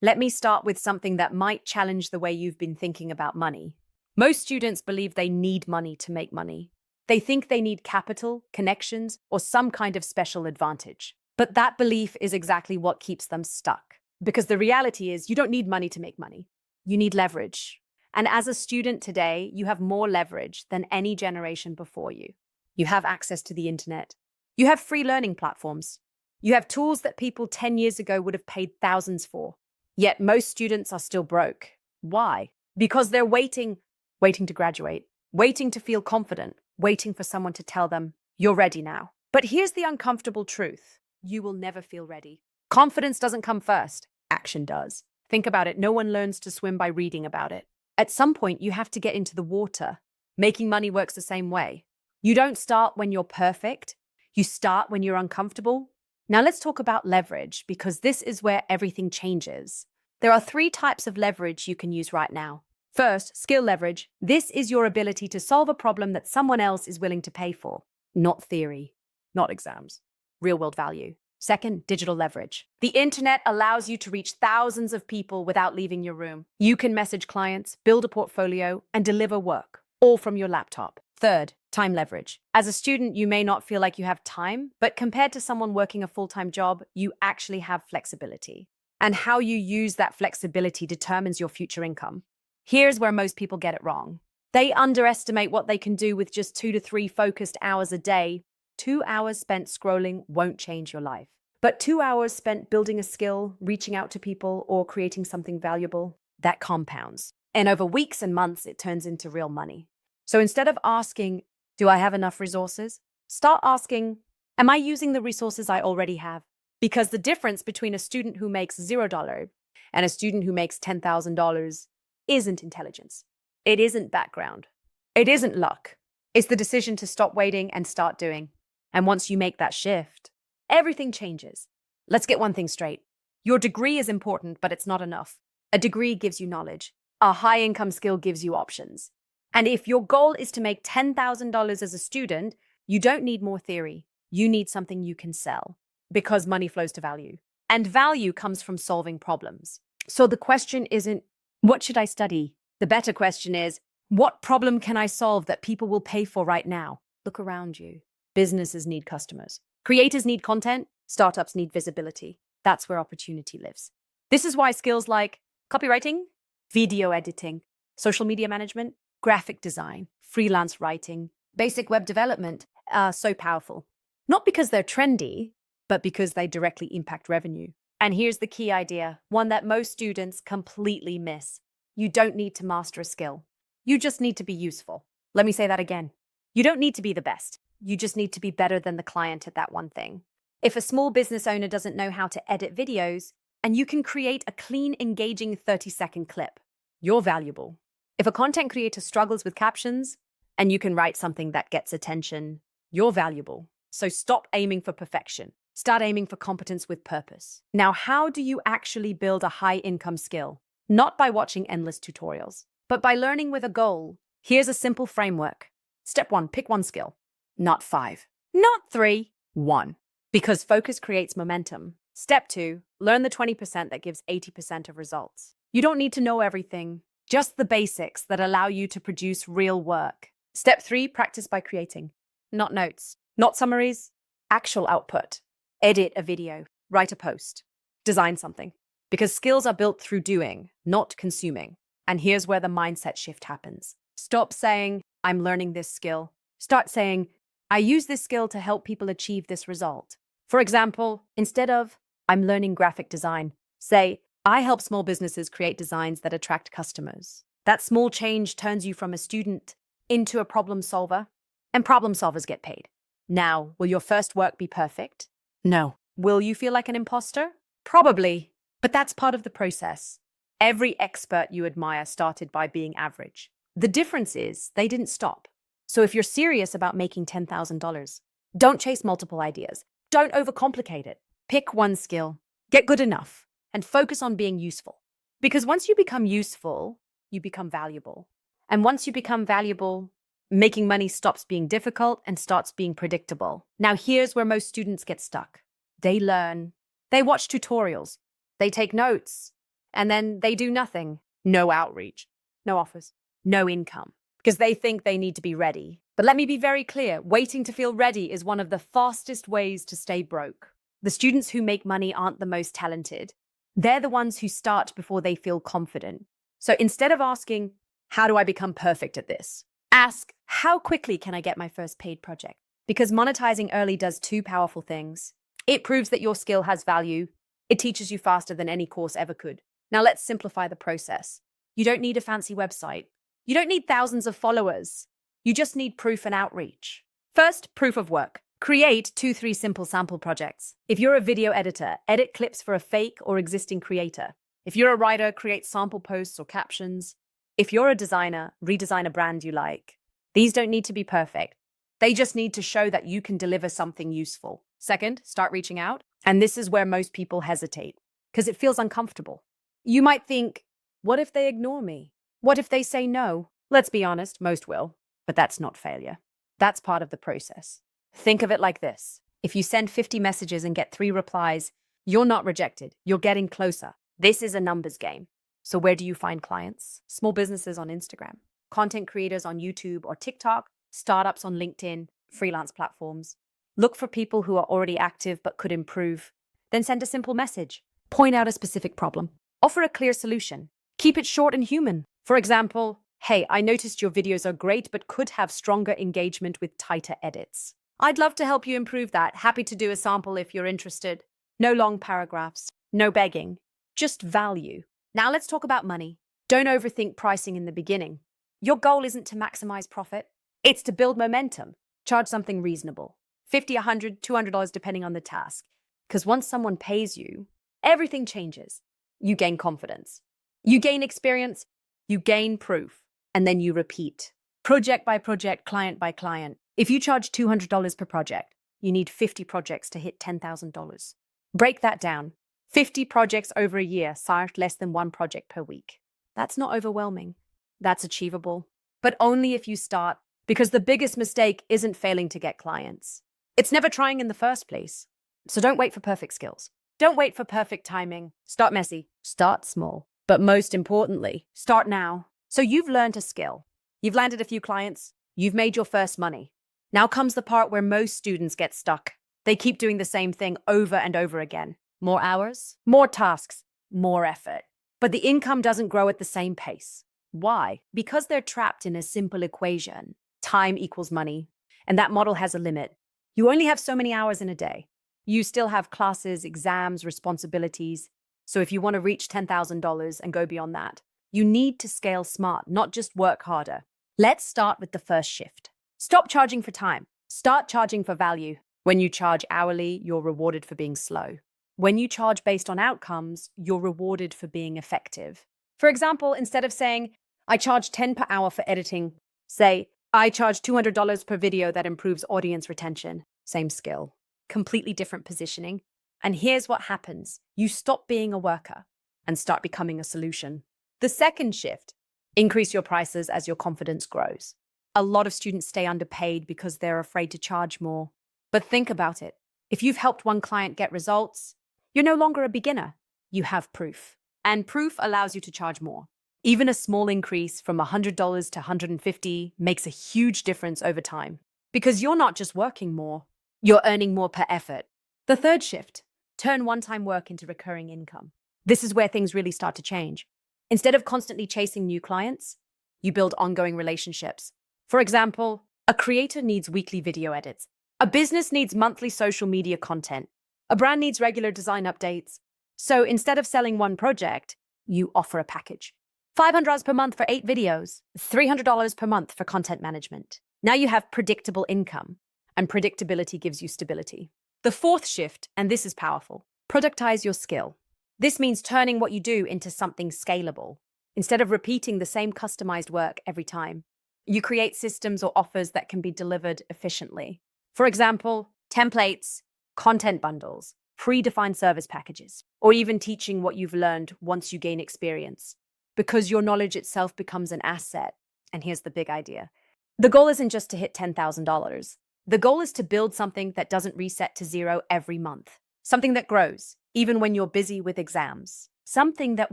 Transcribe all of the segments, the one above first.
Let me start with something that might challenge the way you've been thinking about money. Most students believe they need money to make money. They think they need capital, connections, or some kind of special advantage. But that belief is exactly what keeps them stuck. Because the reality is, you don't need money to make money. You need leverage. And as a student today, you have more leverage than any generation before you. You have access to the internet. You have free learning platforms. You have tools that people 10 years ago would have paid thousands for. Yet most students are still broke. Why? Because they're waiting to graduate, waiting to feel confident, waiting for someone to tell them, you're ready now. But here's the uncomfortable truth. You will never feel ready. Confidence doesn't come first. Action does. Think about it. No one learns to swim by reading about it. At some point, you have to get into the water. Making money works the same way. You don't start when you're perfect. You start when you're uncomfortable. Now let's talk about leverage, because this is where everything changes. There are 3 types of leverage you can use right now. First, skill leverage. This is your ability to solve a problem that someone else is willing to pay for. Not theory, not exams. Real-world value. Second, digital leverage. The internet allows you to reach thousands of people without leaving your room. You can message clients, build a portfolio, and deliver work, all from your laptop. Third, time leverage. As a student, you may not feel like you have time, but compared to someone working a full-time job, you actually have flexibility. And how you use that flexibility determines your future income. Here's where most people get it wrong. They underestimate what they can do with just 2 to 3 focused hours a day. 2 hours spent scrolling won't change your life. But 2 hours spent building a skill, reaching out to people, or creating something valuable, that compounds. And over weeks and months, it turns into real money. So instead of asking, do I have enough resources? Start asking, am I using the resources I already have? Because the difference between a student who makes $0 and a student who makes $10,000 isn't intelligence. It isn't background. It isn't luck. It's the decision to stop waiting and start doing. And once you make that shift, everything changes. Let's get one thing straight. Your degree is important, but it's not enough. A degree gives you knowledge. A high-income skill gives you options. And if your goal is to make $10,000 as a student, you don't need more theory. You need something you can sell, because money flows to value. And value comes from solving problems. So the question isn't, what should I study? The better question is, what problem can I solve that people will pay for right now? Look around you. Businesses need customers. Creators need content. Startups need visibility. That's where opportunity lives. This is why skills like copywriting, video editing, social media management, graphic design, freelance writing, basic web development are so powerful. Not because they're trendy, but because they directly impact revenue. And here's the key idea, one that most students completely miss. You don't need to master a skill. You just need to be useful. Let me say that again. You don't need to be the best. You just need to be better than the client at that one thing. If a small business owner doesn't know how to edit videos, and you can create a clean, engaging 30-second clip, you're valuable. If a content creator struggles with captions, and you can write something that gets attention, you're valuable. So stop aiming for perfection. Start aiming for competence with purpose. Now, how do you actually build a high-income skill? Not by watching endless tutorials, but by learning with a goal. Here's a simple framework. Step 1, pick one skill. Not 5. Not 3. 1. Because focus creates momentum. Step 2, learn the 20% that gives 80% of results. You don't need to know everything, just the basics that allow you to produce real work. Step 3, practice by creating. Not notes, not summaries, actual output. Edit a video, write a post, design something. Because skills are built through doing, not consuming. And here's where the mindset shift happens. Stop saying, I'm learning this skill. Start saying, I use this skill to help people achieve this result. For example, instead of, I'm learning graphic design, say, I help small businesses create designs that attract customers. That small change turns you from a student into a problem solver, and problem solvers get paid. Now, will your first work be perfect? No. Will you feel like an imposter? Probably. But that's part of the process. Every expert you admire started by being average. The difference is they didn't stop. So if you're serious about making $10,000, don't chase multiple ideas. Don't overcomplicate it. Pick one skill, get good enough, and focus on being useful. Because once you become useful, you become valuable. And once you become valuable, making money stops being difficult and starts being predictable. Now here's where most students get stuck. They learn, they watch tutorials, they take notes, And then they do nothing. No outreach, no offers, no income, because they think they need to be ready. But let me be very clear, waiting to feel ready is one of the fastest ways to stay broke. The students who make money aren't the most talented. They're the ones who start before they feel confident. So instead of asking, how do I become perfect at this? Ask, how quickly can I get my first paid project? Because monetizing early does two powerful things. It proves that your skill has value. It teaches you faster than any course ever could. Now let's simplify the process. You don't need a fancy website. You don't need thousands of followers. You just need proof and outreach. First, proof of work. Create 2-3 simple sample projects. If you're a video editor, edit clips for a fake or existing creator. If you're a writer, create sample posts or captions. If you're a designer, redesign a brand you like. These don't need to be perfect. They just need to show that you can deliver something useful. Second, start reaching out. And this is where most people hesitate, because it feels uncomfortable. You might think, what if they ignore me? What if they say no? Let's be honest, most will. But that's not failure. That's part of the process. Think of it like this. If you send 50 messages and get 3 replies, you're not rejected. You're getting closer. This is a numbers game. So where do you find clients? Small businesses on Instagram, content creators on YouTube or TikTok, startups on LinkedIn, freelance platforms. Look for people who are already active but could improve. Then send a simple message. Point out a specific problem. Offer a clear solution. Keep it short and human. For example, hey, I noticed your videos are great but could have stronger engagement with tighter edits. I'd love to help you improve that. Happy to do a sample if you're interested. No long paragraphs, no begging, just value. Now let's talk about money. Don't overthink pricing in the beginning. Your goal isn't to maximize profit. It's to build momentum. Charge something reasonable. $50, $100, $200 depending on the task. Because once someone pays you, everything changes. You gain confidence. You gain experience. You gain proof. And then you repeat. Project by project, client by client. If you charge $200 per project, you need 50 projects to hit $10,000. Break that down. 50 projects over a year, start less than 1 project per week. That's not overwhelming. That's achievable. But only if you start, because the biggest mistake isn't failing to get clients. It's never trying in the first place. So don't wait for perfect skills. Don't wait for perfect timing. Start messy. Start small. But most importantly, start now. So you've learned a skill. You've landed a few clients. You've made your first money. Now comes the part where most students get stuck. They keep doing the same thing over and over again. More hours, more tasks, more effort. But the income doesn't grow at the same pace. Why? Because they're trapped in a simple equation. Time equals money. And that model has a limit. You only have so many hours in a day. You still have classes, exams, responsibilities. So if you want to reach $10,000 and go beyond that, you need to scale smart, not just work harder. Let's start with the first shift. Stop charging for time. Start charging for value. When you charge hourly, you're rewarded for being slow. When you charge based on outcomes, you're rewarded for being effective. For example, instead of saying, I charge 10 per hour for editing, say, I charge $200 per video that improves audience retention. Same skill, completely different positioning. And here's what happens. You stop being a worker and start becoming a solution. The second shift, increase your prices as your confidence grows. A lot of students stay underpaid because they're afraid to charge more. But think about it. If you've helped one client get results, you're no longer a beginner. You have proof. And proof allows you to charge more. Even a small increase from $100 to $150 makes a huge difference over time. Because you're not just working more, you're earning more per effort. The third shift, turn one-time work into recurring income. This is where things really start to change. Instead of constantly chasing new clients, you build ongoing relationships. For example, a creator needs weekly video edits. A business needs monthly social media content. A brand needs regular design updates. So instead of selling one project, you offer a package. $500 per month for 8 videos, $300 per month for content management. Now you have predictable income, and predictability gives you stability. The fourth shift, and this is powerful, productize your skill. This means turning what you do into something scalable. Instead of repeating the same customized work every time, you create systems or offers that can be delivered efficiently. For example, templates, content bundles, predefined service packages, or even teaching what you've learned once you gain experience. Because your knowledge itself becomes an asset. And here's the big idea. The goal isn't just to hit $10,000. The goal is to build something that doesn't reset to zero every month. Something that grows, even when you're busy with exams. something that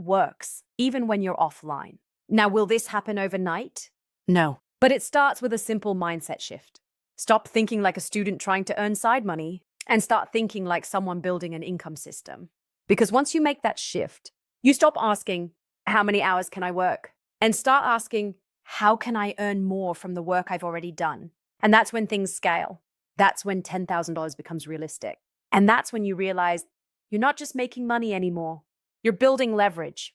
works, even when you're offline. Now, will this happen overnight? No. But it starts with a simple mindset shift. Stop thinking like a student trying to earn side money and start thinking like someone building an income system. Because once you make that shift, you stop asking, how many hours can I work? And start asking, how can I earn more from the work I've already done? And that's when things scale. That's when $10,000 becomes realistic. And that's when you realize you're not just making money anymore. You're building leverage.